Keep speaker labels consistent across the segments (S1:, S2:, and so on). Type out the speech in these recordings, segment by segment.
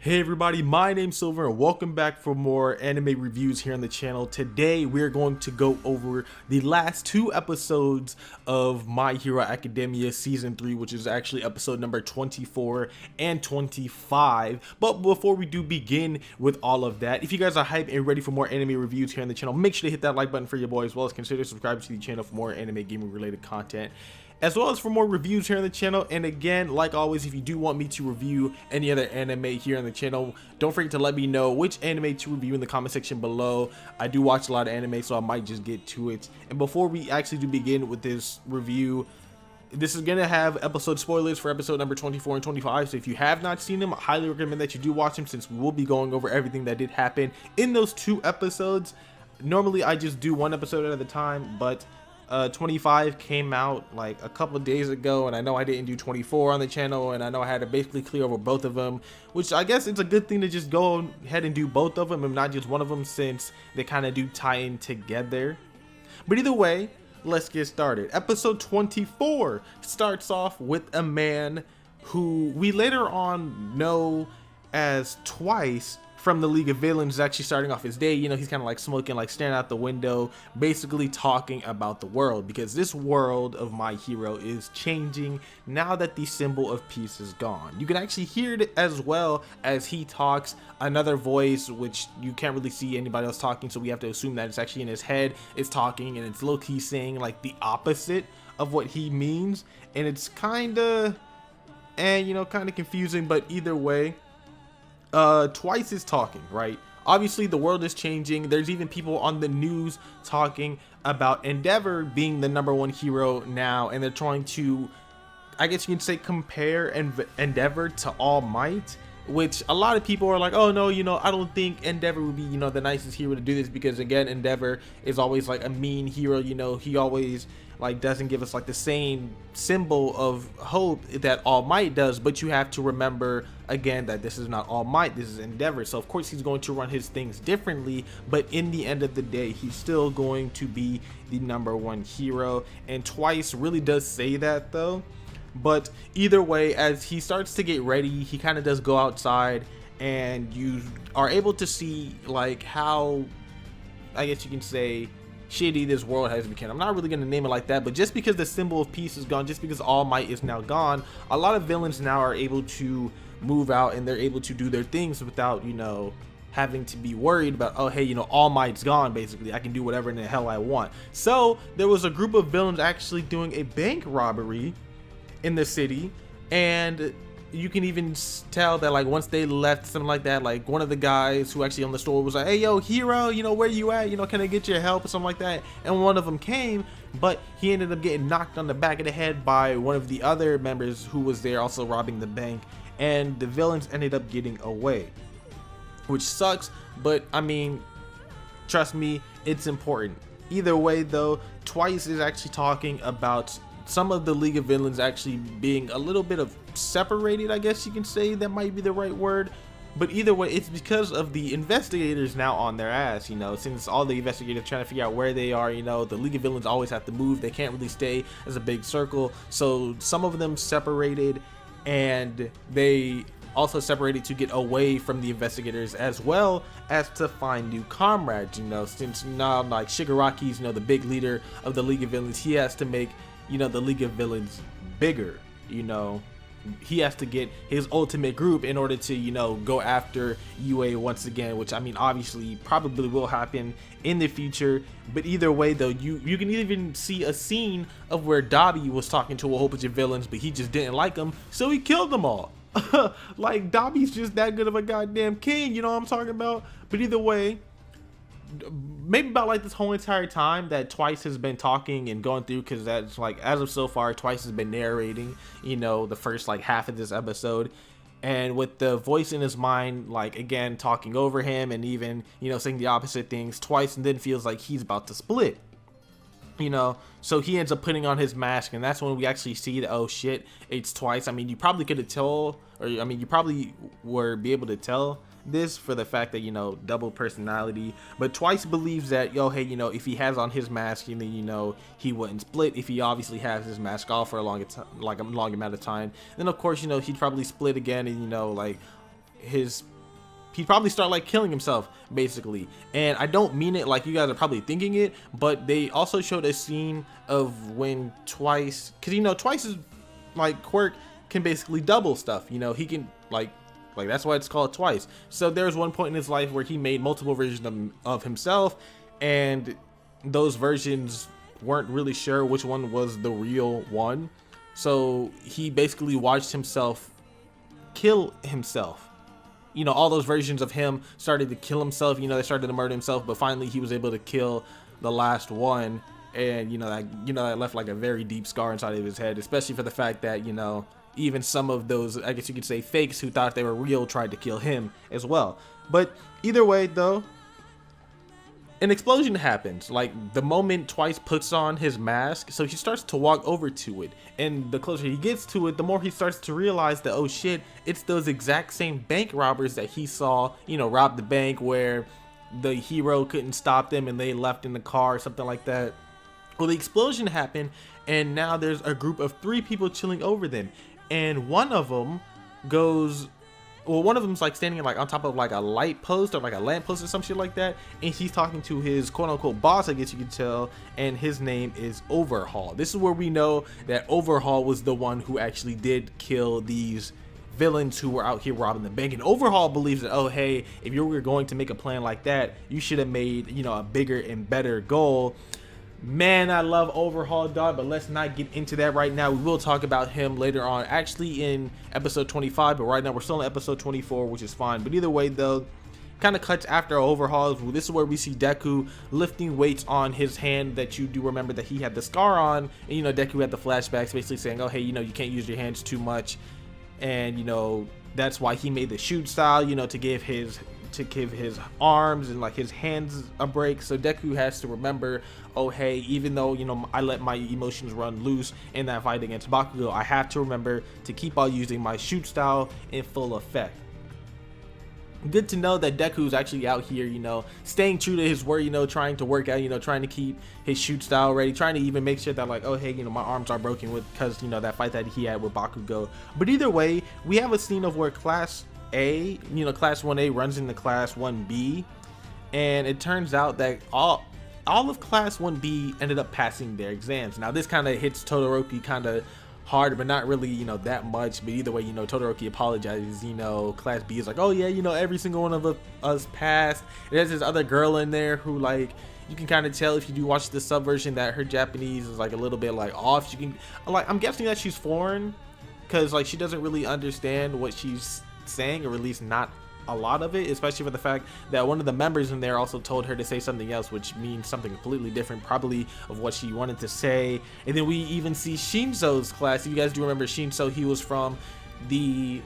S1: Hey everybody, my name's Silver and welcome back for more anime reviews here on the channel. Today we're going to go over the last two episodes of My Hero Academia Season 3, which is actually episode number 24 and 25. But before we do begin with all of that, if you guys are hyped and ready for more anime reviews here on the channel, make sure to hit that like button for your boy, as well as consider subscribing to the channel for more anime gaming related content, as well as for more reviews here on the channel. And again, like always, if you do want me to review any other anime here on the channel, don't forget to let me know which anime to review in the comment section below. I do watch a lot of anime, so I might just get to it. And before we actually do begin with this review, this is gonna have episode spoilers for episode number 24 and 25, so if you have not seen them, I highly recommend that you do watch them, since we will be going over everything that did happen in those two episodes. Normally I just do one episode at a time, but 25 came out like a couple of days ago, and I know I didn't do 24 on the channel, and I know I had to basically clear over both of them, which I guess it's a good thing to just go ahead and do both of them and not just one of them, since they kind of do tie in together. But either way, let's get started. Episode 24 starts off with a man who we later on know as Twice from the League of Villains, is actually starting off his day. You know, he's kind of like smoking, like staring out the window, basically talking about the world, because this world of My Hero is changing now that the symbol of peace is gone. You can actually hear it as well as he talks. Another voice, which you can't really see anybody else talking, so we have to assume that it's actually in his head, is talking, and it's low-key saying like the opposite of what he means, and it's kind of confusing. But either way, Twice is talking, right? Obviously the world is changing. There's even people on the news talking about Endeavor being the #1 hero now, and they're trying to, I guess you can say, compare Endeavor to All Might, which a lot of people are like, oh no, I don't think Endeavor would be, the nicest hero to do this, because again, Endeavor is always like a mean hero. He always like doesn't give us like the same symbol of hope that All Might does. But you have to remember again that this is not All Might, this is Endeavor, so of course he's going to run his things differently, but in the end of the day, he's still going to be the #1 hero. And Twice really does say that though. But either way, as he starts to get ready, he kind of does go outside, and you are able to see like how, I guess you can say, shitty this world has become. I'm not really going to name it like that, but just because the symbol of peace is gone, just because All Might is now gone, a lot of villains now are able to move out, and they're able to do their things without, having to be worried about, oh hey, All Might's gone, basically I can do whatever in the hell I want. So there was a group of villains actually doing a bank robbery in the city, and you can even tell that like once they left, something like that, like one of the guys who actually owned the store was like, hey yo hero, where you at, can I get your help or something like that. And one of them came, but he ended up getting knocked on the back of the head by one of the other members who was there also robbing the bank, and the villains ended up getting away, which sucks, but I mean, trust me, it's important. Either way though, Twice is actually talking about some of the League of Villains actually being a little bit of separated, I guess you can say, that might be the right word. But either way, it's because of the investigators now on their ass, since all the investigators trying to figure out where they are. The League of Villains always have to move, they can't really stay as a big circle, so some of them separated, and they also separated to get away from the investigators, as well as to find new comrades, since now like Shigaraki's the big leader of the League of Villains, he has to make the League of Villains bigger. He has to get his ultimate group in order to go after UA once again, which I mean obviously probably will happen in the future. But either way though, you can even see a scene of where Dabi was talking to a whole bunch of villains, but he just didn't like them, so he killed them all. Like Dabi's just that good of a goddamn king, you know what I'm talking about. But either way, maybe about like this whole entire time that Twice has been talking and going through, because that's like, as of so far, Twice has been narrating the first like half of this episode, and with the voice in his mind like again talking over him, and even saying the opposite things, Twice then feels like he's about to split, so he ends up putting on his mask, and that's when we actually see that, oh shit, it's Twice. I mean, you probably could have tell, or I mean you probably were be able to tell this for the fact that double personality, but Twice believes that, yo hey, if he has on his mask, he wouldn't split. If he obviously has his mask off for a long amount of time, then of course he'd probably split again, and like he'd probably start like killing himself basically. And I don't mean it like you guys are probably thinking it, but they also showed a scene of when Twice, because you know Twice's like quirk can basically double stuff, you know, he can like that's why it's called Twice. So there's one point in his life where he made multiple versions of himself, and those versions weren't really sure which one was the real one, so he basically watched himself kill himself. You know, all those versions of him started to kill himself, you know, they started to murder himself, but finally he was able to kill the last one. And that left like a very deep scar inside of his head, especially for the fact that, you know, even some of those, I guess you could say, fakes who thought they were real tried to kill him as well. But either way though, an explosion happens like the moment Twice puts on his mask, so he starts to walk over to it, and the closer he gets to it, the more he starts to realize that, oh shit, it's those exact same bank robbers that he saw, you know, rob the bank where the hero couldn't stop them and they left in the car or something like that. Well, the explosion happened, and now there's a group of 3 people chilling over them, and one of them goes, well, one of them's like standing like on top of like a light post or like a lamp post or some shit like that, and he's talking to his quote-unquote boss, I guess you could tell, and his name is Overhaul. This is where we know that Overhaul was the one who actually did kill these villains who were out here robbing the bank. And Overhaul believes that, oh hey, if you were going to make a plan like that, you should have made, you know, a bigger and better goal. Man, I love Overhaul, dog, but let's not get into that right now. We will talk about him later on, actually in episode 25, but right now we're still in episode 24, which is fine. But either way though, kind of cuts after Overhaul. This is where we see Deku lifting weights on his hand that you do remember that he had the scar on, and you know, Deku had the flashbacks basically saying, oh hey, you know, you can't use your hands too much, and you know, that's why he made the shoot style, you know, to give his arms and like his hands a break. So Deku has to remember, oh hey, even though, you know, I let my emotions run loose in that fight against Bakugo, I have to remember to keep on using my shoot style in full effect. Good to know that Deku's actually out here, you know, staying true to his word, you know, trying to work out, you know, trying to keep his shoot style ready, trying to even make sure that like, oh hey, you know, my arms are broken with, because you know, that fight that he had with Bakugo. But either way, we have a scene of where Class A, you know, Class 1A runs into Class 1B, and it turns out that all of Class 1B ended up passing their exams. Now this kind of hits Todoroki kind of hard, but not really, you know, that much. But either way, you know, Todoroki apologizes. You know, Class B is like, oh yeah, you know, every single one of us passed. And there's this other girl in there who, like, you can kind of tell if you do watch the subversion that her Japanese is like a little bit like off. You can, like, I'm guessing that she's foreign, because like she doesn't really understand what she's saying, or at least not a lot of it, especially for the fact that one of the members in there also told her to say something else, which means something completely different probably of what she wanted to say. And then we even see Shinso's class. If you guys do remember Shinso, he was from the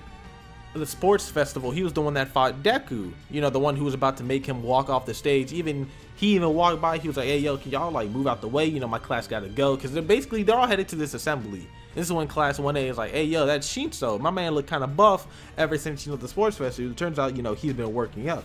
S1: sports festival. He was the one that fought Deku, you know, the one who was about to make him walk off the stage. He even walked by, he was like, hey yo, can y'all like move out the way, you know, my class gotta go, because they're all headed to this assembly. This is when Class 1A is like, hey yo, that's Shinso, my man looked kind of buff ever since, you know, the sports festival. It turns out, you know, he's been working out.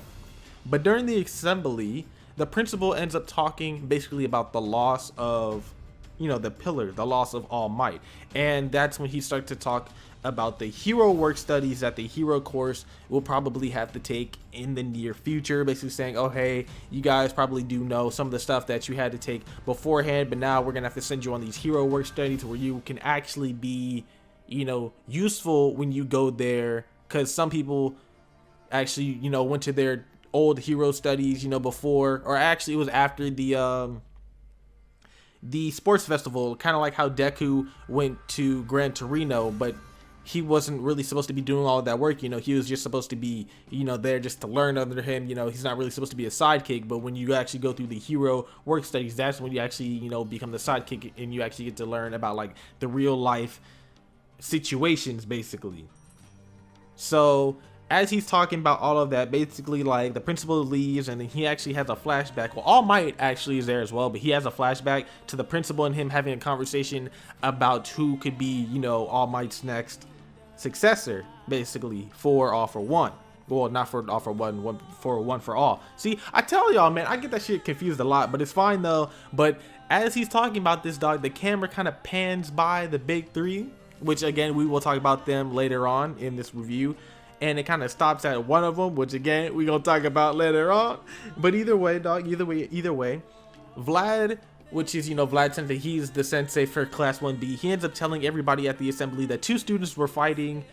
S1: But during the assembly, the principal ends up talking basically about the loss of, you know, the pillar, the loss of All Might. And that's when he starts to talk about the hero work studies that the hero course will probably have to take in the near future, basically saying, oh hey, you guys probably do know some of the stuff that you had to take beforehand, but now we're gonna have to send you on these hero work studies where you can actually be, you know, useful when you go there, because some people actually, you know, went to their old hero studies, you know, before, or actually it was after the sports festival, kind of like how Deku went to Gran Torino, but he wasn't really supposed to be doing all of that work, you know, he was just supposed to be, you know, there just to learn under him, you know, he's not really supposed to be a sidekick. But when you actually go through the hero work studies, that's when you actually, you know, become the sidekick, and you actually get to learn about like the real life situations basically. So as he's talking about all of that, basically like the principal leaves, and then he actually has a flashback. Well, All Might actually is there as well, but he has a flashback to the principal and him having a conversation about who could be, you know, All Might's next successor, basically, for All For One. Well, not for All For One, for One For All. See, I tell y'all, man, I get that shit confused a lot, but it's fine though. But as he's talking about this, dog, the camera kind of pans by the big three, which again, we will talk about them later on in this review. and it kind of stops at one of them, which again we gonna talk about later on. But either way, dog, either way, Vlad, which is, you know, Vlad Sensei, he's the sensei for class 1B. He ends up telling everybody at the assembly that 2 students were fighting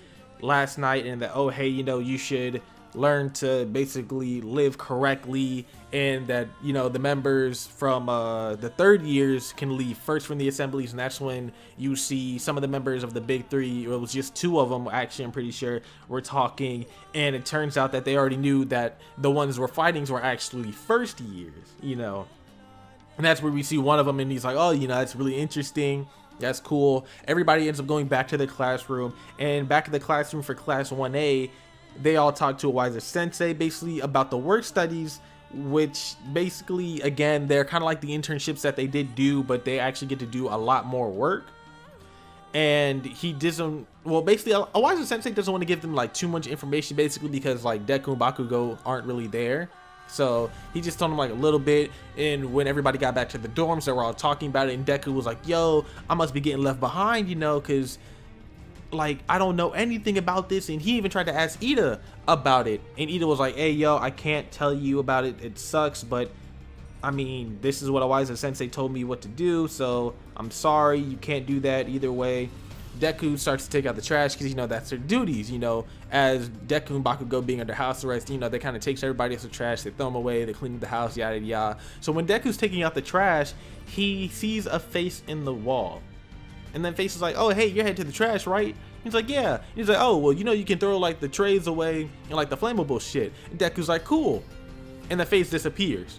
S1: last night, and that, oh hey, you know, you should learn to basically live correctly, and that, you know, the members from the 3rd years can leave first from the assemblies, and that's when you see some of the members of the big 3, it was just 2 of them actually, I'm pretty sure, were talking, and it turns out that they already knew that the ones who were fighting were actually 1st years, you know. And that's where we see one of them, and he's like, oh, you know, that's really interesting, that's cool. Everybody ends up going back to the classroom, and back in the classroom for class 1A, they all talk to a wiser sensei basically about the work studies, which basically, again, they're kind of like the internships that they did do, but they actually get to do a lot more work. And he doesn't, well, basically a wiser sensei doesn't want to give them like too much information, basically because like Deku and Bakugo aren't really there. So he just told them like a little bit, and when everybody got back to the dorms, they were all talking about it, and Deku was like, yo, I must be getting left behind, you know, because like I don't know anything about this. And he even tried to ask Ida about it, and Ida was like, hey yo, I can't tell you about it, it sucks, but I mean, this is what a wiser sensei told me what to do, so I'm sorry, you can't do that either way. Deku starts to take out the trash because, you know, that's their duties, you know, as Deku and Bakugo being under house arrest, you know, they kind of takes everybody else's trash, they throw them away, they clean the house, yada yada. So when Deku's taking out the trash, he sees a face in the wall, and then Face is like, oh hey, you're headed to the trash, right? He's like, yeah. He's like, oh well, you know, you can throw like the trays away and like the flammable shit. And Deku's like, cool, and the face disappears.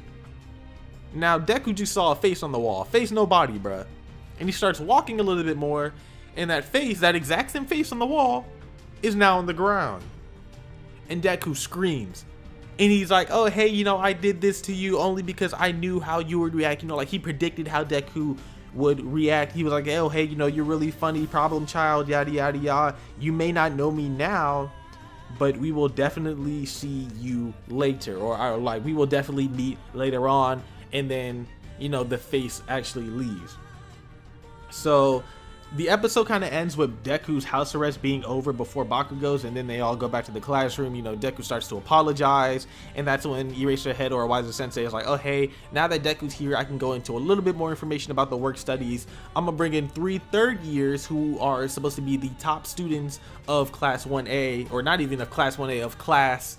S1: Now Deku just saw a face on the wall, face no body, bruh, and he starts walking a little bit more, and that face, that exact same face on the wall, is now on the ground. And Deku screams, and he's like, oh hey, you know, I did this to you only because I knew how you would react, you know, like he predicted how Deku would react. He was like, oh hey, you know, you're really funny, problem child, yada yada yada, you may not know me now, but we will definitely see you later, or like we will definitely meet later on. And then, you know, the face actually leaves. So the episode kind of ends with Deku's house arrest being over before Bakugo's, and then they all go back to the classroom. You know, Deku starts to apologize, and that's when Eraserhead or Wiser Sensei is like, oh hey, now that Deku's here, I can go into a little bit more information about the work studies. I'm gonna bring in 3 3rd years who are supposed to be the top students of class 1A, or not even of class 1A, of class,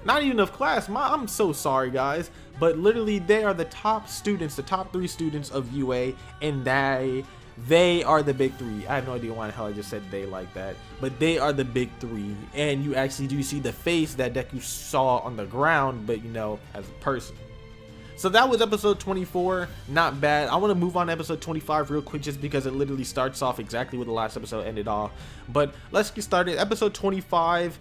S1: not even of class, I'm so sorry guys, but literally they are the top students, the top 3 students of UA, and they are the big 3. I have no idea why the hell I just said they like that, but they are the big 3. And you actually do see the face that Deku saw on the ground, but you know, as a person. So that was episode 24, not bad. I want to move on to episode 25 real quick, just because it literally starts off exactly where the last episode ended off. But let's get started. Episode 25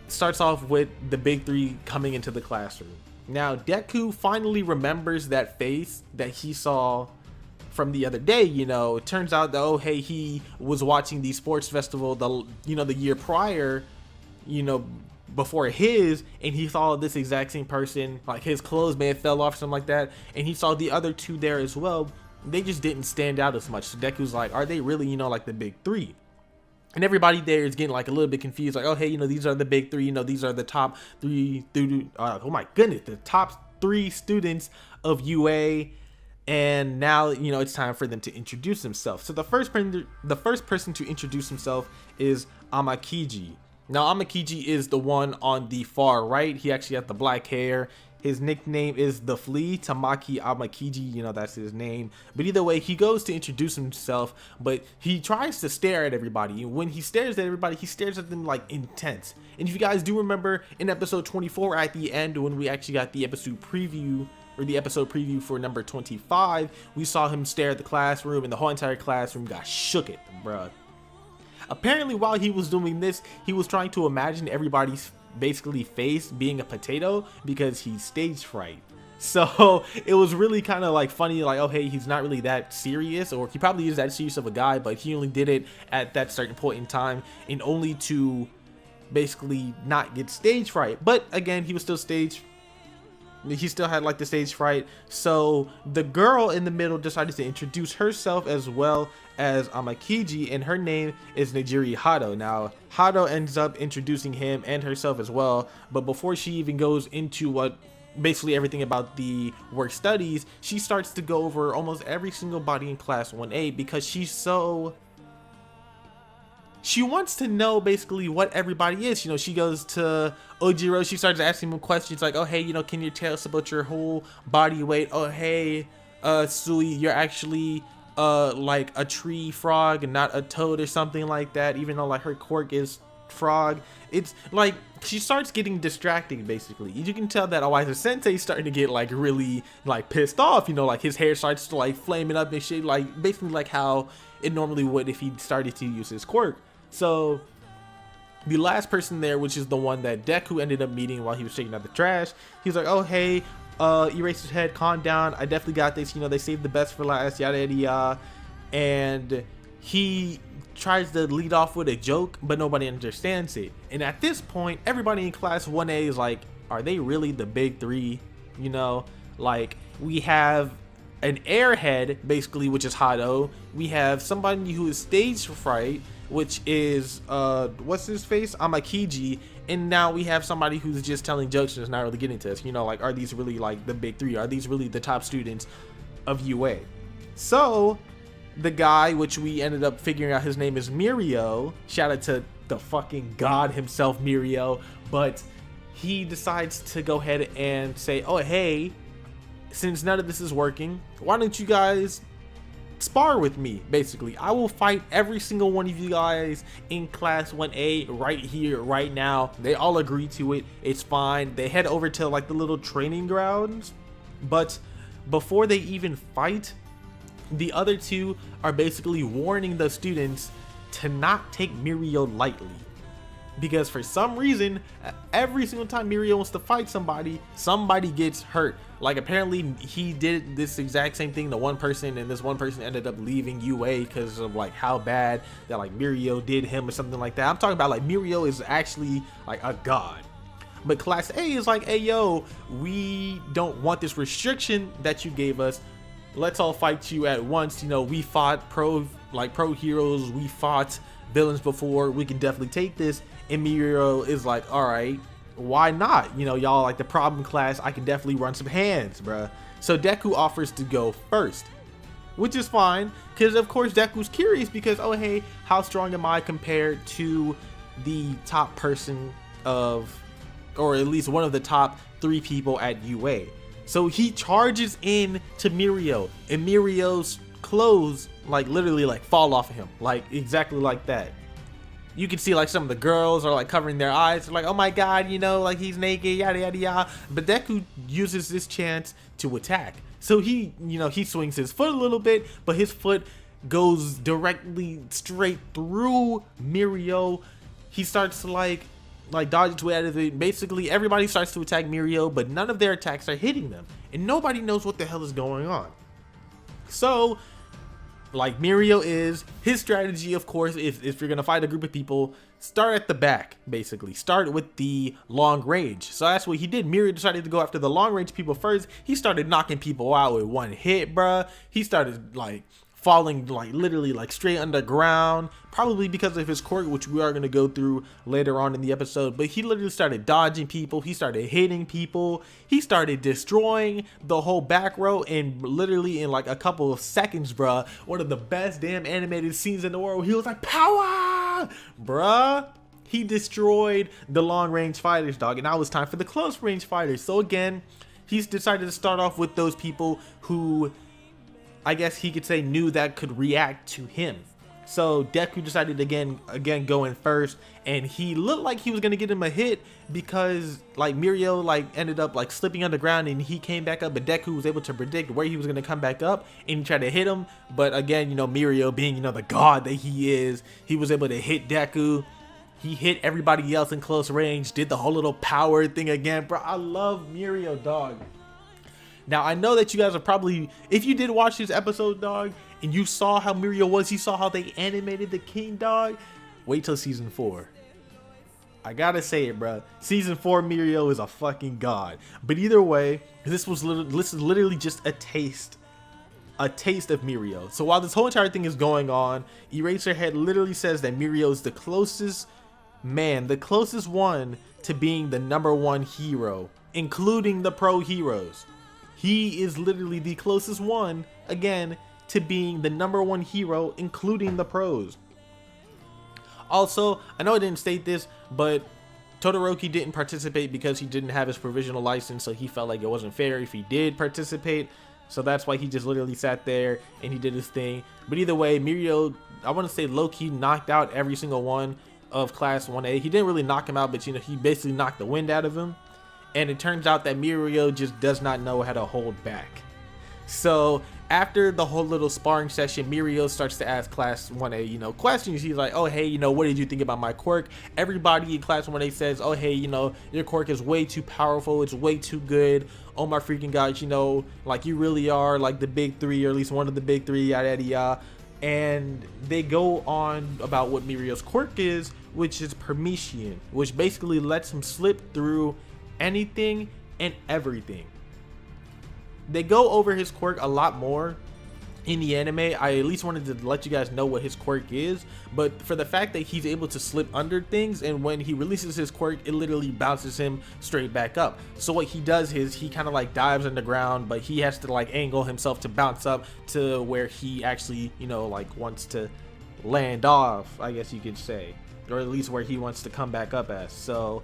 S1: starts off with the big 3 coming into the classroom. Now Deku finally remembers that face that he saw from the other day. You know, it turns out that, oh hey, he was watching the sports festival the year prior, you know, before his, and he saw this exact same person, like his clothes may have fell off or something like that, and he saw the other 2 there as well. They just didn't stand out as much. So Deku's like, are they really, you know, like the big 3? And everybody there is getting like a little bit confused, like, oh hey, you know, these are the big 3, you know, these are the top 3 oh my goodness, the top 3 students of UA. And now, you know, it's time for them to introduce themselves. So the first person to introduce himself is Amakiji. Now Amakiji is the one on the far right. He actually has the black hair. His nickname is the Flea, Tamaki Amakiji, you know, that's his name. But either way, he goes to introduce himself, but he tries to stare at everybody. And when he stares at everybody, he stares at them like intense. And if you guys do remember in episode 24 at the end, when we actually got the episode preview, or the episode preview for number 25, we saw him stare at the classroom, and the whole entire classroom got shook at him, bruh. Apparently while he was doing this, he was trying to imagine everybody's basically face being a potato because he's stage fright. So it was really kind of like funny, like, oh hey, he's not really that serious, or he probably is that serious of a guy, but he only did it at that certain point in time, and only to basically not get stage fright. But again, he was still stage he still had like the stage fright. So the girl in the middle decided to introduce herself as well as Amakiji, and her name is Nijiri Hado. Now Hado ends up introducing him and herself as well, but before she even goes into what basically everything about the work studies, she starts to go over almost every single body in class 1A because she wants to know basically what everybody is. You know, she goes to Ojiro, she starts asking him questions like, oh hey, you know, can you tell us about your whole body weight? Oh hey, Sui, you're actually like a tree frog and not a toad or something like that, even though like her quirk is frog. It's like she starts getting distracting basically. You can tell that Oiza Sensei's starting to get like really like pissed off, you know, like his hair starts to like flaming up and shit, like basically like how it normally would if he started to use his quirk. So the last person there, which is the one that Deku ended up meeting while he was taking out the trash, he's like, oh hey, Eraser's head, calm down, I definitely got this, you know, they saved the best for last, yada yada yada. And he tries to lead off with a joke, but nobody understands it. And at this point, everybody in class 1A is like, are they really the big three? You know, like we have an airhead basically, which is Hado. We have somebody who is stage fright, which is what's his face, Amakiji. And now we have somebody who's just telling jokes and is not really getting to us. You know, like, are these really like the big three? Are these really the top students of UA? So the guy, which we ended up figuring out his name is Mirio, shout out to the fucking god himself, Mirio, but he decides to go ahead and say, oh hey, since none of this is working, why don't you guys spar with me? Basically, I will fight every single one of you guys in class 1A right here, right now. They all agree to it. It's fine. They head over to like the little training grounds, but before they even fight, the other two are basically warning the students to not take Mirio lightly, because for some reason every single time Mirio wants to fight somebody, somebody gets hurt. Like apparently he did this exact same thing to one person, and this one person ended up leaving UA because of like how bad that like Mirio did him or something like that. I'm talking about like Mirio is actually like a god. But class A is like, hey yo, we don't want this restriction that you gave us. Let's all fight you at once. You know, we fought pro heroes, we fought villains before, we can definitely take this. And Mirio is like, all right, why not? You know, y'all like the problem class, I can definitely run some hands, bruh. So Deku offers to go first, which is fine, because of course Deku's curious because, oh hey, how strong am I compared to the top person of, or at least one of the top 3 people at UA. So he charges in to Mirio, and Mirio's clothes like literally like fall off of him, like exactly like that. You can see like some of the girls are like covering their eyes. They're like, oh my god, you know, like he's naked, yada yada yada. But Deku uses this chance to attack. So he, you know, he swings his foot a little bit, but his foot goes directly straight through Mirio. He starts to like dodge its way out of it. Basically everybody starts to attack Mirio, but none of their attacks are hitting them, and nobody knows what the hell is going on. So like Mirio is, his strategy of course, if you're gonna fight a group of people, start at the back, basically start with the long range. So that's what he did. Mirio decided to go after the long range people first. He started knocking people out with one hit, bruh. He started like falling like literally like straight underground, probably because of his quirk, which we are going to go through later on in the episode. But he literally started dodging people, he started hitting people, he started destroying the whole back row, and literally in like a couple of seconds, bruh, one of the best damn animated scenes in the world, he was like, power, bruh. He destroyed the long range fighters, dog, and now it's time for the close range fighters. So again, he's decided to start off with those people who, I guess he could say, knew that could react to him. So Deku decided again go in first, and he looked like he was gonna get him a hit because like Mirio like ended up like slipping underground, and he came back up, but Deku was able to predict where he was gonna come back up and try to hit him. But again, you know, Mirio being, you know, the god that he is, he was able to hit Deku. He hit everybody else in close range, did the whole little power thing again, bro. I love Mirio, dog. Now, I know that you guys are probably, if you did watch this episode, dog, and you saw how Mirio was, you saw how they animated the king, dog, wait till season 4. I gotta say it, bro. Season 4 Mirio is a fucking god. But either way, this is literally just a taste of Mirio. So while this whole entire thing is going on, Eraserhead literally says that Mirio is the closest one to being the #1 hero, including the pro heroes. He is literally the closest one, again, to being the #1 hero, including the pros. Also, I know I didn't state this, but Todoroki didn't participate because he didn't have his provisional license, so he felt like it wasn't fair if he did participate. So that's why he just literally sat there and he did his thing. But either way, Mirio, I want to say low-key knocked out every single one of Class 1A. He didn't really knock him out, but he basically knocked the wind out of him. And it turns out that Mirio just does not know how to hold back. So after the whole little sparring session, Mirio starts to ask Class 1A, questions. He's like, oh, hey, what did you think about my quirk? Everybody in Class 1A says, oh, hey, your quirk is way too powerful. It's way too good. Oh my freaking gosh, like you really are like the big three, or at least one of the big three, yada, yada, yada. And they go on about what Mirio's quirk is, which is Permission, which basically lets him slip through anything and everything. They go over his quirk a lot more in the anime. I at least wanted to let you guys know what his quirk is, but for the fact that he's able to slip under things, and when he releases his quirk, it literally bounces him straight back up. So what he does is he kind of like dives underground, but he has to like angle himself to bounce up to where he actually, like wants to land off, I guess you could say, or at least where he wants to come back up as. So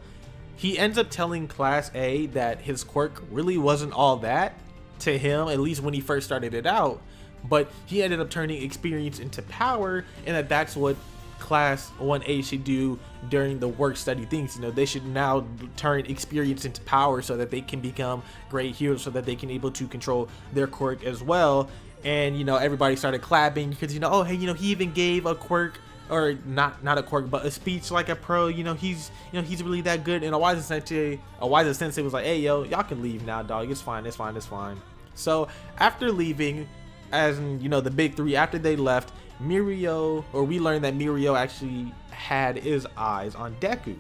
S1: he ends up telling Class A that his quirk really wasn't all that to him, at least when he first started it out, but he ended up turning experience into power, and that's what Class 1A should do during the work study things. They should now turn experience into power so that they can become great heroes, so that they can able to control their quirk as well. And everybody started clapping because oh hey, he even gave a quirk, or not a quirk, but a speech like a pro. He's really that good. And a wiser sensei was like, hey yo, y'all can leave now, dog. It's fine. So after leaving, as in, the big three, after they left, we learned that Mirio actually had his eyes on Deku.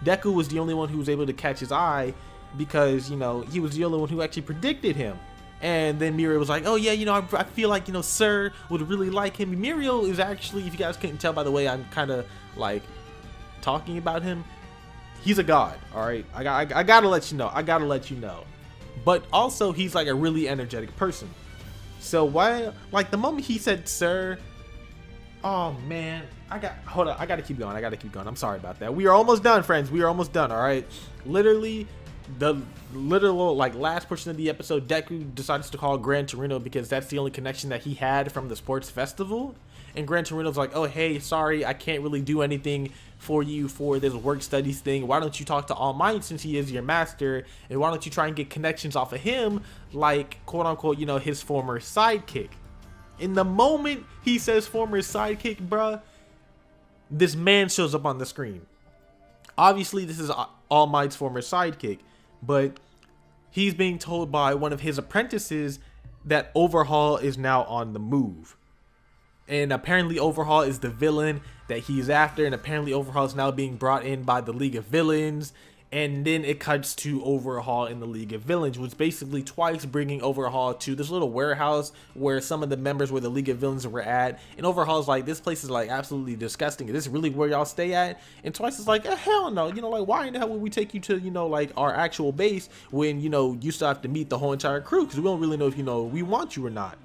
S1: Deku was the only one who was able to catch his eye because, he was the only one who actually predicted him. And then Mirio was like, oh yeah, I feel like, Sir would really like him. Mirio is actually, if you guys couldn't tell by the way I'm kind of like talking about him, he's a god, all right? I gotta let you know. But also, he's like a really energetic person. So why, like the moment he said sir, oh man, hold on, I gotta keep going. I'm sorry about that. We are almost done, friends. We are almost done, all right? Literally, the literal like last portion of the episode, Deku decides to call Gran Torino because that's the only connection that he had from the sports festival. And Gran Torino's like, oh hey, sorry, I can't really do anything for you for this work studies thing. Why don't you talk to All Might since he is your master, and why don't you try and get connections off of him, like quote unquote, his former sidekick. In the moment he says former sidekick, bruh, this man shows up on the screen. Obviously this is All Might's former sidekick, but he's being told by one of his apprentices that Overhaul is now on the move. And apparently Overhaul is the villain that he's after, and apparently Overhaul is now being brought in by the League of Villains. And then it cuts to Overhaul in the League of Villains, which basically twice bringing Overhaul to this little warehouse where some of the members where the League of Villains were at. And Overhaul's like, this place is like absolutely disgusting. Is this really where y'all stay at? And Twice is like, hell no. Like, why in the hell would we take you to, like our actual base when, you still have to meet the whole entire crew? Because we don't really know if, we want you or not.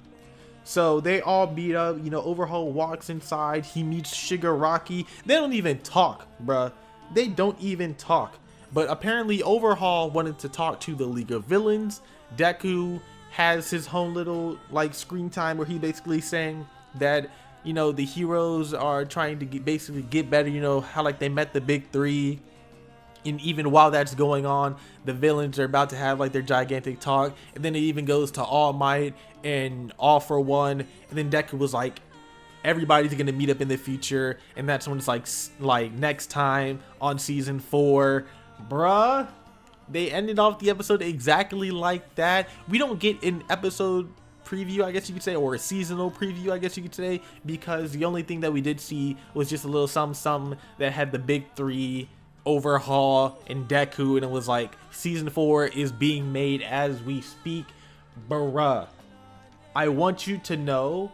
S1: So they all beat up, Overhaul walks inside, he meets Shigaraki. They don't even talk, bruh. They don't even talk. But apparently Overhaul wanted to talk to the League of Villains. Deku has his own little like screen time where he basically saying that, the heroes are trying to basically get better, how like they met the big three. And even while that's going on, the villains are about to have like their gigantic talk, and then it even goes to All Might and All for One, and then Deku was like, everybody's gonna meet up in the future, and that's when it's like next time on season 4, bruh. They ended off the episode exactly like that. We don't get an episode preview, I guess you could say, or a seasonal preview, I guess you could say, because the only thing that we did see was just a little something that had the big three overhaul in Deku, and it was like season 4 is being made as we speak. Bruh, I want you to know,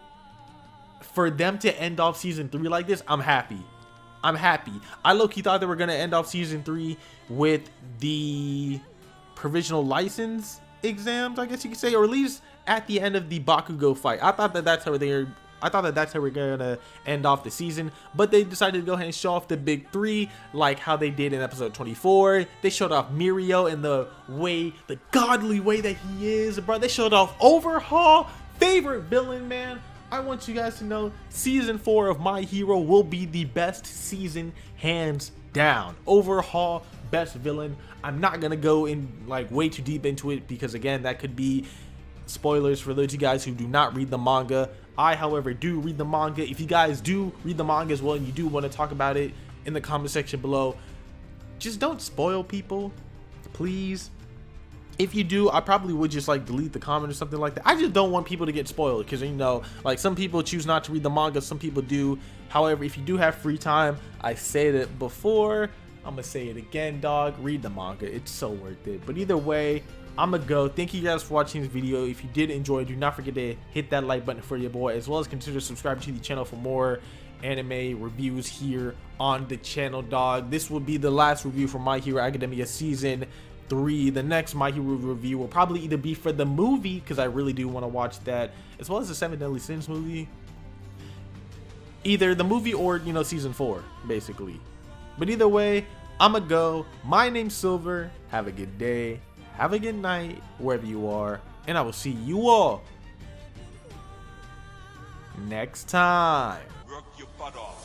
S1: for them to end off season 3 like this, I'm happy. I'm happy. I low-key thought they were gonna end off season 3 with the provisional license exams, I guess you could say, or at least at the end of the Bakugo fight. I thought that that's how we're gonna end off the season, but they decided to go ahead and show off the big 3, like how they did in episode 24. They showed off Mirio in the godly way that he is, bro. They showed off Overhaul, favorite villain, man. I want you guys to know season 4 of My Hero will be the best season, hands down. Overhaul, best villain. I'm not gonna go in like way too deep into it because again, that could be spoilers for those of you guys who do not read the manga. I, however, do read the manga. If you guys do read the manga as well and you do want to talk about it in the comment section below, just don't spoil people, please. If you do, I probably would just like delete the comment or something like that. I just don't want people to get spoiled because, you know, like some people choose not to read the manga, some people do. However, if you do have free time, I said it before, I'm gonna say it again, dog, read the manga. It's so worth it. But either way, I'm gonna go. Thank you guys for watching this video. If you did enjoy, do not forget to hit that like button for your boy, as well as consider subscribing to the channel for more anime reviews here on the channel, dog. This will be the last review for My Hero Academia season 3. The next My Hero review will probably either be for the movie, because I really do want to watch that, as well as the 7 Deadly Sins movie. Either the movie or, you know, season 4, basically. But either way, I'ma go. My name's Silver. Have a good day. Have a good night, wherever you are. And I will see you all next time.
S2: Work your butt off.